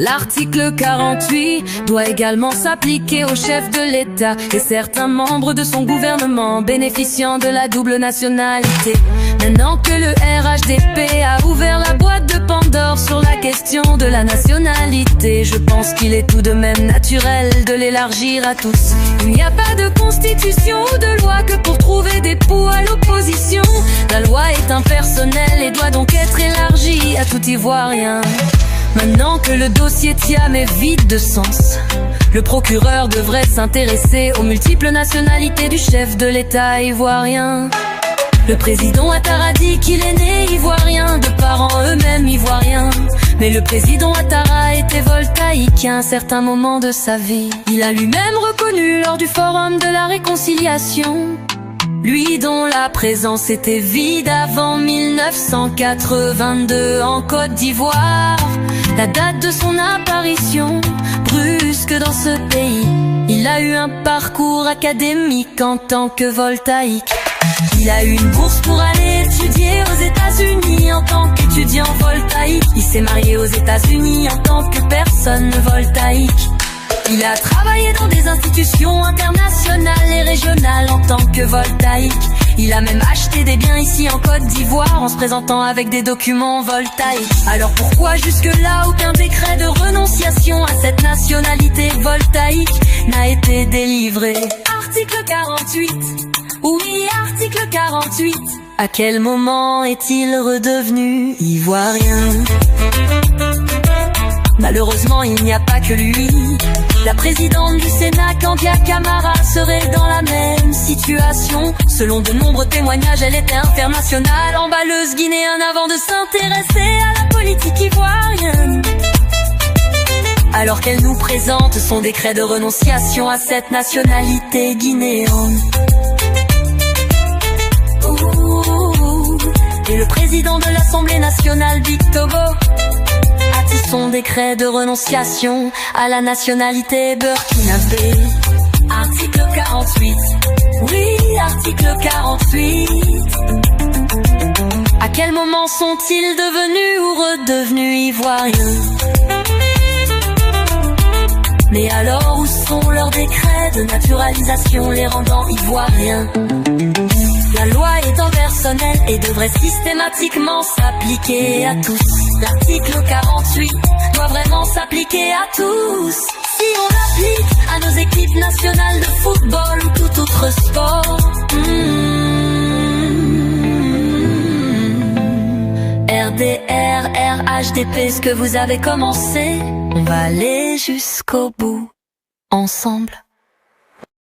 L'article 48 doit également s'appliquer au chef de l'État et certains membres de son gouvernement bénéficiant de la double nationalité. Maintenant que le RHDP a ouvert la boîte de Pandore sur la question de la nationalité, je pense qu'il est tout de même naturel de l'élargir à tous. Il n'y a pas de constitution ou de loi que pour trouver des poux à l'opposition. La loi est impersonnelle et doit donc être élargie à tout Ivoirien. Maintenant que le dossier Thiam est vide de sens, le procureur devrait s'intéresser aux multiples nationalités du chef de l'État ivoirien. Le président Ouattara dit qu'il est né ivoirien, de parents eux-mêmes ivoiriens. Mais le président Ouattara était voltaïque à un certain moment de sa vie. Il a lui-même reconnu lors du forum de la réconciliation, lui dont la présence était vide avant 1982 en Côte d'Ivoire, la date de son apparition brusque dans ce pays. Il a eu un parcours académique en tant que voltaïque. Il a eu une bourse pour aller étudier aux États-Unis en tant qu'étudiant voltaïque. Il s'est marié aux États-Unis en tant que personne voltaïque. Il a travaillé dans des institutions internationales et régionales en tant que voltaïque. Il a même acheté des biens ici en Côte d'Ivoire en se présentant avec des documents voltaïques. Alors pourquoi jusque-là aucun décret de renonciation à cette nationalité voltaïque n'a été délivré? Article 48. Oui, article 48. À quel moment est-il redevenu ivoirien? Malheureusement, il n'y a pas que lui. La présidente du Sénat, Kandia Camara, serait dans la même situation. Selon de nombreux témoignages, elle était internationale, emballeuse guinéenne avant de s'intéresser à la politique ivoirienne. Alors qu'elle nous présente son décret de renonciation à cette nationalité guinéenne. Et le président de l'Assemblée nationale, Big Togo, a-t-il son décret de renonciation à la nationalité burkinabé? Article 48. Oui, article 48. À quel moment sont-ils devenus ou redevenus ivoiriens? Mais alors où sont leurs décrets de naturalisation les rendant ivoiriens? La loi est impersonnelle et devrait systématiquement s'appliquer à tous. L'article 48 doit vraiment s'appliquer à tous. Si on l'applique à nos équipes nationales de football ou tout autre sport. RDR, RHDP, ce que vous avez commencé, on va aller jusqu'au bout, ensemble.